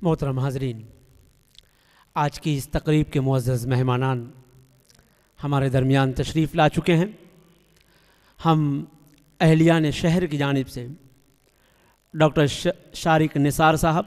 محترم حاضرین، آج کی اس تقریب کے معزز مہمانان ہمارے درمیان تشریف لا چکے ہیں۔ ہم اہلیان شہر کی جانب سے ڈاکٹر شارق نثار صاحب،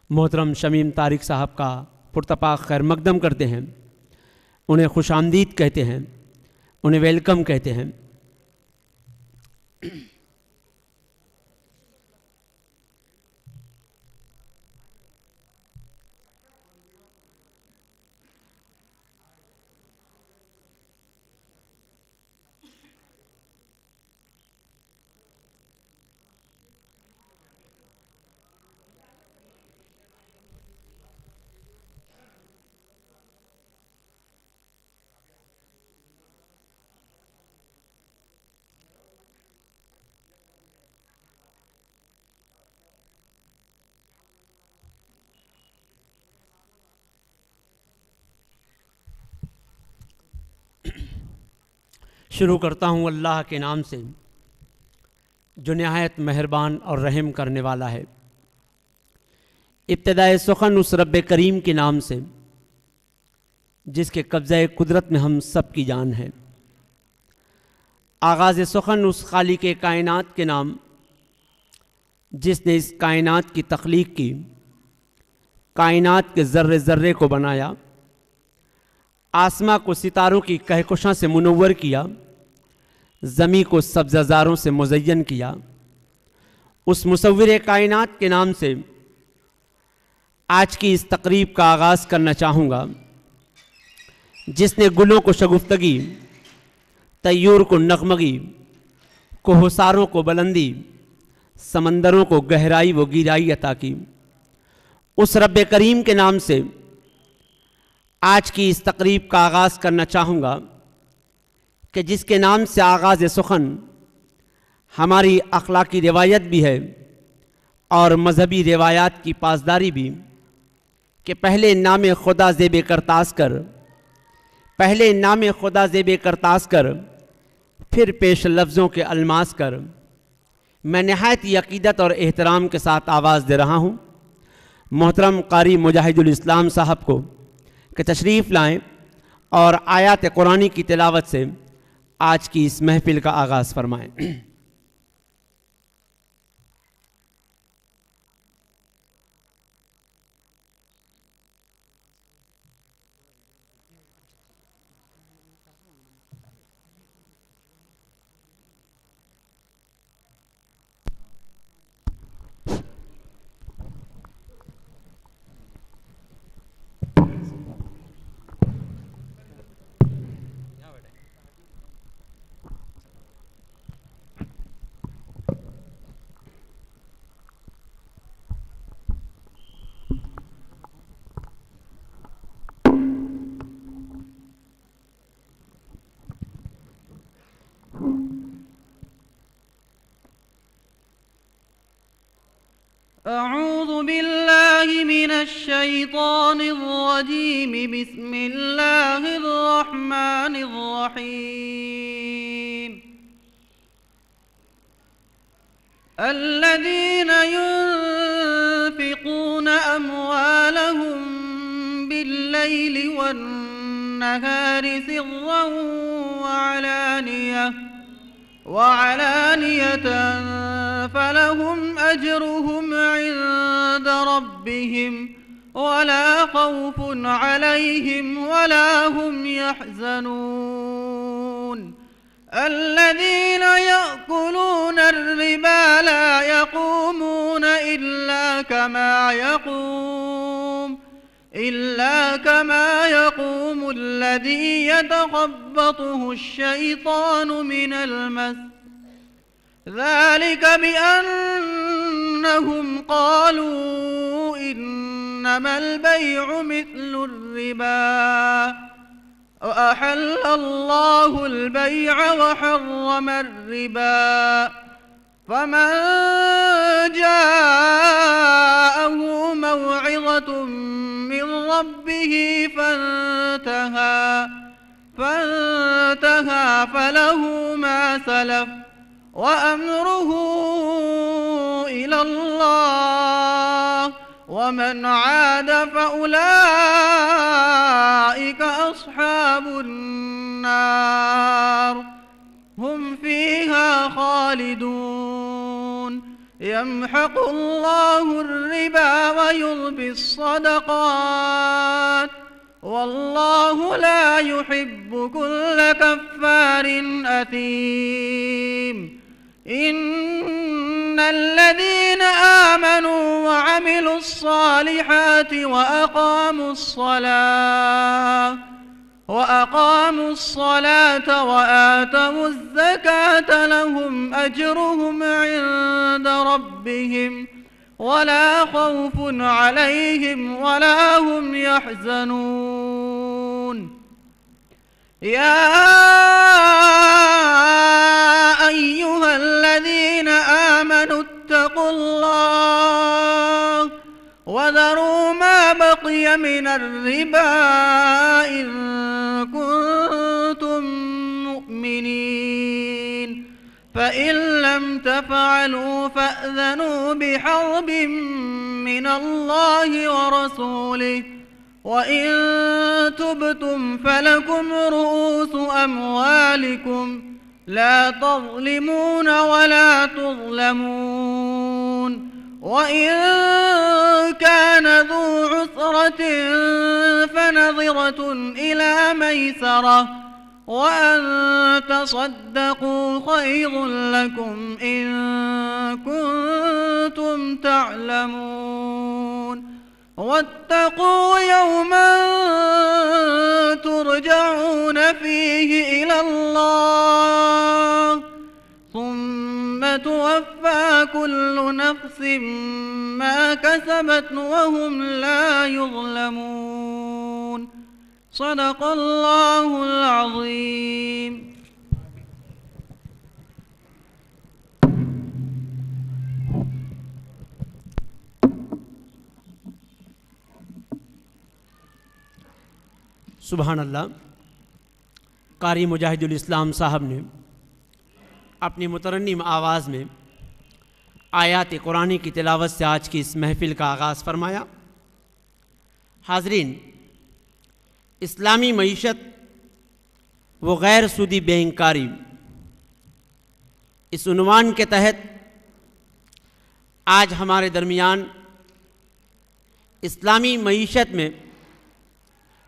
محترم شمیم طارق صاحب کا پرتپاک خیر مقدم کرتے ہیں، انہیں خوش آمدید کہتے ہیں، انہیں ویلکم کہتے ہیں۔ شروع کرتا ہوں اللہ کے نام سے جو نہایت مہربان اور رحم کرنے والا ہے۔ ابتدائے سخن اس رب کریم کے نام سے جس کے قبضہ قدرت میں ہم سب کی جان ہے۔ آغاز سخن اس خالق کائنات کے نام جس نے اس کائنات کی تخلیق کی، کائنات کے ذرے ذرے کو بنایا، آسماں کو ستاروں کی کہکشاں سے منور کیا، زمین کو سبزہ زاروں سے مزین کیا۔ اس مصور کائنات کے نام سے آج کی اس تقریب کا آغاز کرنا چاہوں گا جس نے گلوں کو شگفتگی، طیور کو نغمگی، کوہساروں کو بلندی، سمندروں کو گہرائی و گیرائی عطا کی۔ اس رب کریم کے نام سے آج کی اس تقریب کا آغاز کرنا چاہوں گا کہ جس کے نام سے آغاز سخن ہماری اخلاقی روایت بھی ہے اور مذہبی روایات کی پاسداری بھی، کہ پہلے نام خدا زیب کرتاز کر، پہلے نام خدا زیب کرتاز کر، پھر پیش لفظوں کے الماس کر۔ میں نہایت عقیدت اور احترام کے ساتھ آواز دے رہا ہوں محترم قاری مجاہد الاسلام صاحب کو کہ تشریف لائیں اور آیات قرآنی کی تلاوت سے آج کی اس محفل کا آغاز فرمائیں۔ أعوذ بالله من الشيطان الرجيم بسم الله الرحمن الرحيم الذين ينفقون أموالهم بالليل والنهار سرا وعلانية فلهم أجرهم عند ربهم ولا خوف عليهم ولا هم يحزنون الذين يأكلون الربا لا يقومون إلا كما يقوم الذي يتخبطه الشيطان من المس ذلك بأنهم قالوا إنما البيع مثل الربا وأحل الله البيع وحرم الربا فمن جاءه موعظة من ربه فانتهى فله ما سلف وأمره إلى الله ومن عاد فأولئك أصحاب النار هم فيها خالدون يمحق الله الربا ويربي الصدقات والله لا يحب كل كفار أثيم إن الذين آمنوا وعملوا الصالحات وأقاموا الصلاة وآتوا الزكاة لهم أجرهم عند ربهم ولا خوف عليهم ولا هم يحزنون يا أيها الذين آمنوا اتقوا الله وذروا ما بقي من الربا إن كنتم مؤمنين فإن لم تفعلوا فأذنوا بحرب من الله ورسوله وإن تبتم فلكم رؤوس أموالكم لا تظلمون ولا تظلمون وإن كان ذو عسرة فنظرة إلى ميسرة وأن تصدقوا خير لكم إن كنتم تعلمون واتقوا يوما ترجعون فيه إلى الله ثم توفى كل نفس ما كسبت وهم لا يظلمون صدق الله العظيم سبحان اللہ. قاری مجاہد الاسلام صاحب نے اپنی مترنم آواز میں آیات قرآنی کی تلاوت سے آج کی اس محفل کا آغاز فرمایا. حاضرین، اسلامی معیشت و غیر سودی بینکاری، اس عنوان کے تحت آج ہمارے درمیان اسلامی معیشت میں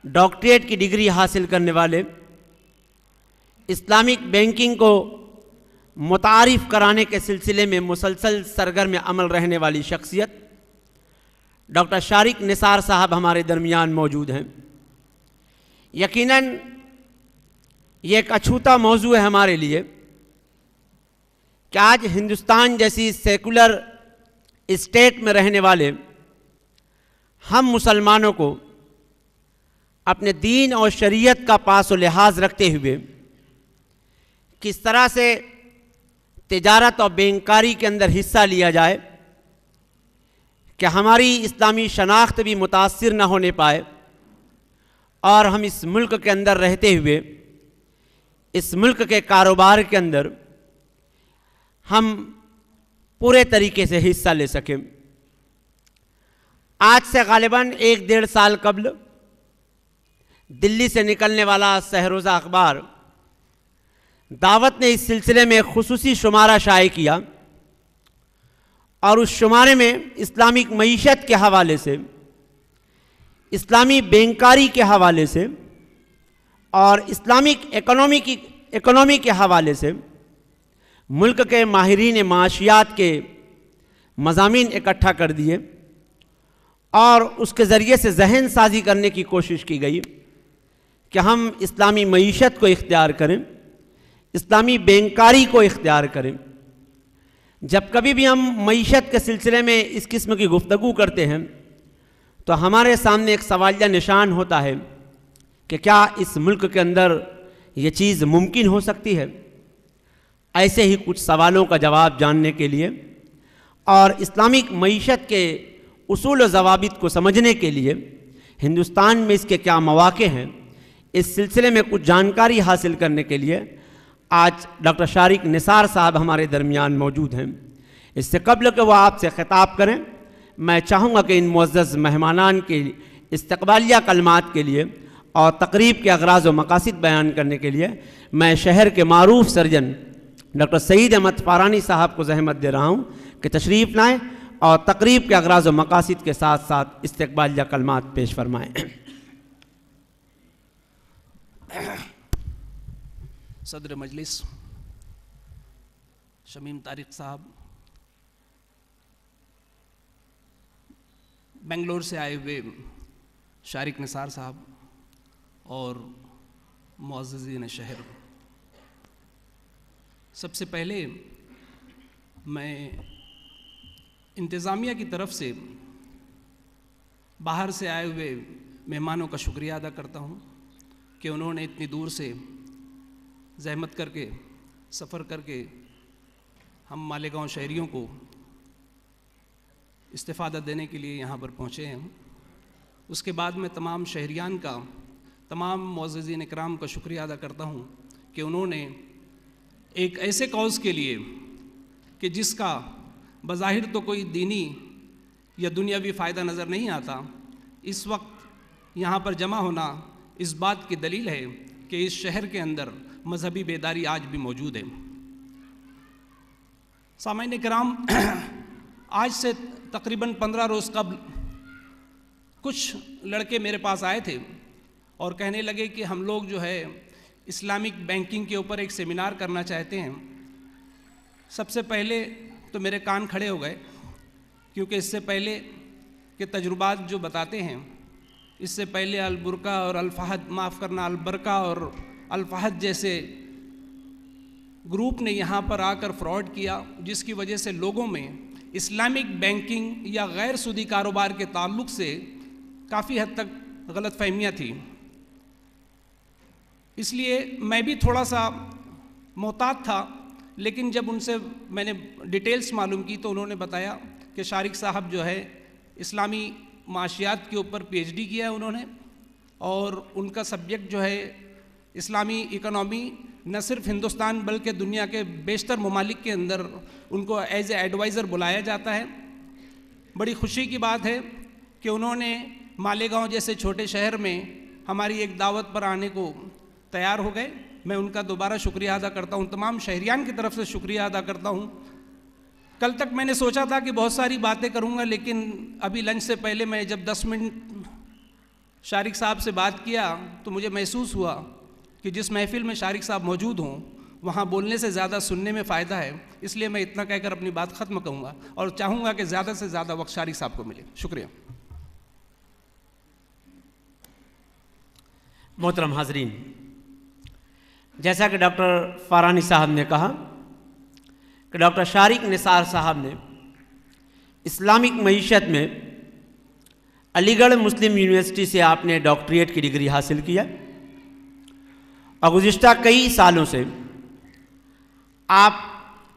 ڈاکٹریٹ کی ڈگری حاصل کرنے والے، اسلامک بینکنگ کو متعارف کرانے کے سلسلے میں مسلسل سرگرم عمل رہنے والی شخصیت ڈاکٹر شارق نثار صاحب ہمارے درمیان موجود ہیں. یقیناً یہ ایک اچھوتا موضوع ہے ہمارے لیے کہ آج ہندوستان جیسی سیکولر اسٹیٹ میں رہنے والے ہم مسلمانوں کو اپنے دین اور شریعت کا پاس و لحاظ رکھتے ہوئے کس طرح سے تجارت اور بینکاری کے اندر حصہ لیا جائے کہ ہماری اسلامی شناخت بھی متاثر نہ ہونے پائے اور ہم اس ملک کے اندر رہتے ہوئے اس ملک کے کاروبار کے اندر ہم پورے طریقے سے حصہ لے سکیں. آج سے غالباً 1-1.5 سال قبل دلی سے نکلنے والا سہروزہ اخبار دعوت نے اس سلسلے میں خصوصی شمارہ شائع کیا اور اس شمارے میں اسلامک معیشت کے حوالے سے، اسلامی بینکاری کے حوالے سے اور اسلامک اکنومی کے حوالے سے ملک کے ماہرین معاشیات کے مضامین اکٹھا کر دیے اور اس کے ذریعے سے ذہن سازی کرنے کی کوشش کی گئی کہ ہم اسلامی معیشت کو اختیار کریں، اسلامی بینکاری کو اختیار کریں. جب کبھی بھی ہم معیشت کے سلسلے میں اس قسم کی گفتگو کرتے ہیں تو ہمارے سامنے ایک سوالیہ نشان ہوتا ہے کہ کیا اس ملک کے اندر یہ چیز ممکن ہو سکتی ہے. ایسے ہی کچھ سوالوں کا جواب جاننے کے لیے اور اسلامک معیشت کے اصول و ضوابط کو سمجھنے کے لیے ہندوستان میں اس کے کیا مواقع ہیں، اس سلسلے میں کچھ جانکاری حاصل کرنے کے لیے آج ڈاکٹر شارق نثار صاحب ہمارے درمیان موجود ہیں. اس سے قبل کہ وہ آپ سے خطاب کریں، میں چاہوں گا کہ ان معزز مہمانان کے استقبالیہ کلمات کے لیے اور تقریب کے اغراض و مقاصد بیان کرنے کے لیے میں شہر کے معروف سرجن ڈاکٹر سعید احمد فارانی صاحب کو زحمت دے رہا ہوں کہ تشریف لائیں اور تقریب کے اغراض و مقاصد کے ساتھ ساتھ استقبالیہ کلمات پیش فرمائیں۔ صدر مجلس شمیم طارق صاحب، بنگلور سے آئے ہوئے شارق نثار صاحب اور معززین شہر، سب سے پہلے میں انتظامیہ کی طرف سے باہر سے آئے ہوئے مہمانوں کا شکریہ ادا کرتا ہوں کہ انہوں نے اتنی دور سے زحمت کر کے سفر کر کے ہم مالیگاؤں شہریوں کو استفادہ دینے کے لیے یہاں پر پہنچے ہیں۔ اس کے بعد میں تمام شہریان کا، تمام معززین اکرام کا شکریہ ادا کرتا ہوں کہ انہوں نے ایک ایسے کاز کے لیے کہ جس کا بظاہر تو کوئی دینی یا دنیاوی فائدہ نظر نہیں آتا، اس وقت یہاں پر جمع ہونا اس بات کی دلیل ہے کہ اس شہر کے اندر مذہبی بیداری آج بھی موجود ہے۔ سامعین کرام، آج سے تقریباً 15 روز قبل کچھ لڑکے میرے پاس آئے تھے اور کہنے لگے کہ ہم لوگ جو ہے اسلامک بینکنگ کے اوپر ایک سیمینار کرنا چاہتے ہیں۔ سب سے پہلے تو میرے کان کھڑے ہو گئے، کیونکہ اس سے پہلے کے تجربات جو بتاتے ہیں، اس سے پہلے البرقہ اور الفہد، معاف کرنا، البرقہ اور الفہد جیسے گروپ نے یہاں پر آ کر فراڈ کیا، جس کی وجہ سے لوگوں میں اسلامک بینکنگ یا غیر سودی کاروبار کے تعلق سے کافی حد تک غلط فہمیاں تھیں۔ اس لیے میں بھی تھوڑا سا محتاط تھا، لیکن جب ان سے میں نے ڈیٹیلز معلوم کی تو انہوں نے بتایا کہ شارق صاحب جو ہے اسلامی معاشیات کے اوپر پی ایچ ڈی کیا ہے انہوں نے، اور ان کا سبجیکٹ جو ہے اسلامی اکنامی، نہ صرف ہندوستان بلکہ دنیا کے بیشتر ممالک کے اندر ان کو ایز اے ایڈوائزر بلایا جاتا ہے۔ بڑی خوشی کی بات ہے کہ انہوں نے مالیگاؤں جیسے چھوٹے شہر میں ہماری ایک دعوت پر آنے کو تیار ہو گئے۔ میں ان کا دوبارہ شکریہ ادا کرتا ہوں، تمام شہریان کی طرف سے شکریہ ادا کرتا ہوں۔ کل تک میں نے سوچا تھا کہ بہت ساری باتیں کروں گا، لیکن ابھی لنچ سے پہلے میں جب 10 منٹ شارق صاحب سے بات کیا تو مجھے محسوس ہوا کہ جس محفل میں شارق صاحب موجود ہوں وہاں بولنے سے زیادہ سننے میں فائدہ ہے، اس لیے میں اتنا کہہ کر اپنی بات ختم کروں گا اور چاہوں گا کہ زیادہ سے زیادہ وقت شارق صاحب کو ملے۔ شکریہ۔ محترم حاضرین، جیسا کہ ڈاکٹر فارانی صاحب نے کہا کہ ڈاکٹر شارق نثار صاحب نے اسلامک معیشت میں علی گڑھ مسلم یونیورسٹی سے آپ نے ڈاکٹریٹ کی ڈگری حاصل کیا، اور گزشتہ کئی سالوں سے آپ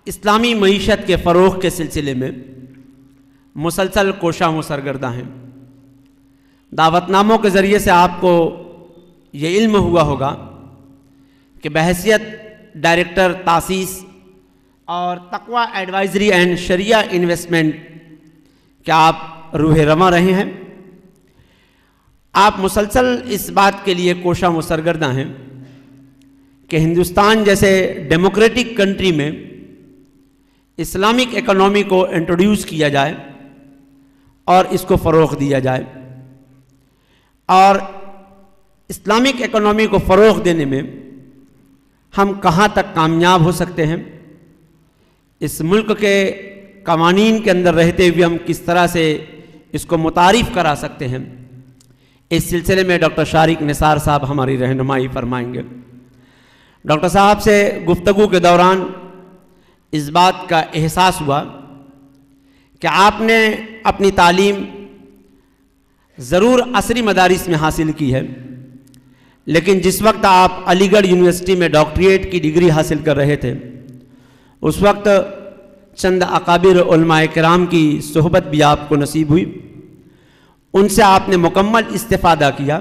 اسلامی معیشت کے فروغ کے سلسلے میں مسلسل کوشاں و سرگرداں ہیں۔ دعوت ناموں کے ذریعے سے آپ کو یہ علم ہوا ہوگا کہ بحیثیت ڈائریکٹر تاسیس اور تقوی ایڈوائزری اینڈ شریعہ انویسٹمنٹ کیا آپ روح رواں رہے ہیں۔ آپ مسلسل اس بات کے لیے کوشاں و سرگرداں ہیں کہ ہندوستان جیسے ڈیموکریٹک کنٹری میں اسلامک اکنامی کو انٹروڈیوس کیا جائے اور اس کو فروغ دیا جائے، اور اسلامک اکنامی کو فروغ دینے میں ہم کہاں تک کامیاب ہو سکتے ہیں، اس ملک کے قوانین کے اندر رہتے ہوئے ہم کس طرح سے اس کو متعارف کرا سکتے ہیں، اس سلسلے میں ڈاکٹر شارق نثار صاحب ہماری رہنمائی فرمائیں گے۔ ڈاکٹر صاحب سے گفتگو کے دوران اس بات کا احساس ہوا کہ آپ نے اپنی تعلیم ضرور عصری مدارس میں حاصل کی ہے، لیکن جس وقت آپ علی گڑھ یونیورسٹی میں ڈاکٹریٹ کی ڈگری حاصل کر رہے تھے اس وقت چند اکابر علماء کرام کی صحبت بھی آپ کو نصیب ہوئی، ان سے آپ نے مکمل استفادہ کیا،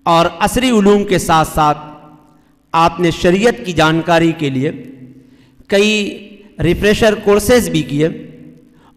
اور عصری علوم کے ساتھ ساتھ آپ نے شریعت کی جانکاری کے لیے کئی ریفریشر کورسز بھی کیے،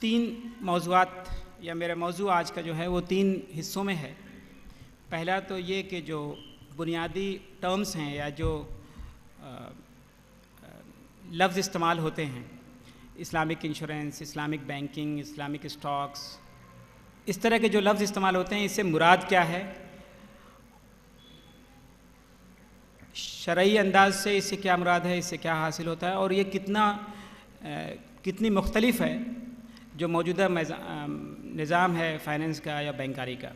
تین موضوعات یا میرا موضوع آج کا جو ہے وہ 3 حصوں میں ہے۔ پہلا تو یہ کہ جو بنیادی ٹرمز ہیں یا جو لفظ استعمال ہوتے ہیں، Islamic insurance, Islamic banking, Islamic stocks, اس طرح کے جو لفظ استعمال ہوتے ہیں، اس سے مراد کیا ہے، شرعی انداز سے اس سے کیا مراد ہے، اس سے کیا حاصل ہوتا ہے، اور یہ کتنی مختلف ہے جو موجودہ نظام ہے فائنینس کا یا بینکاری کا۔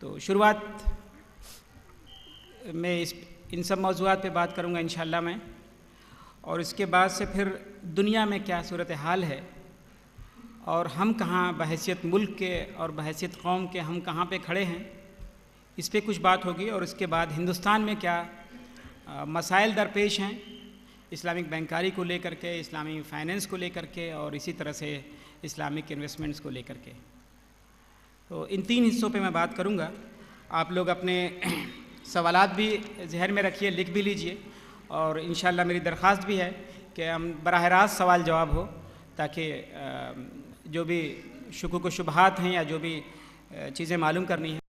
تو شروعات میں ان سب موضوعات پہ بات کروں گا انشاءاللہ میں، اور اس کے بعد سے پھر دنیا میں کیا صورتحال ہے اور ہم کہاں بحیثیت ملک کے اور بحیثیت قوم کے ہم کہاں پہ کھڑے ہیں، اس پہ کچھ بات ہوگی، اور اس کے بعد ہندوستان میں کیا مسائل درپیش ہیں اسلامک بینکاری کو لے کر کے، اسلامی فائنینس کو لے کر کے، اور اسی طرح سے اسلامک انویسٹمنٹس کو لے کر کے۔ تو ان 3 حصوں پہ میں بات کروں گا۔ آپ لوگ اپنے سوالات بھی ذہن میں رکھیے، لکھ بھی لیجئے، اور انشاءاللہ میری درخواست بھی ہے کہ ہم براہ راست سوال جواب ہو، تاکہ جو بھی شکوک و شبہات ہیں یا جو بھی چیزیں معلوم کرنی ہیں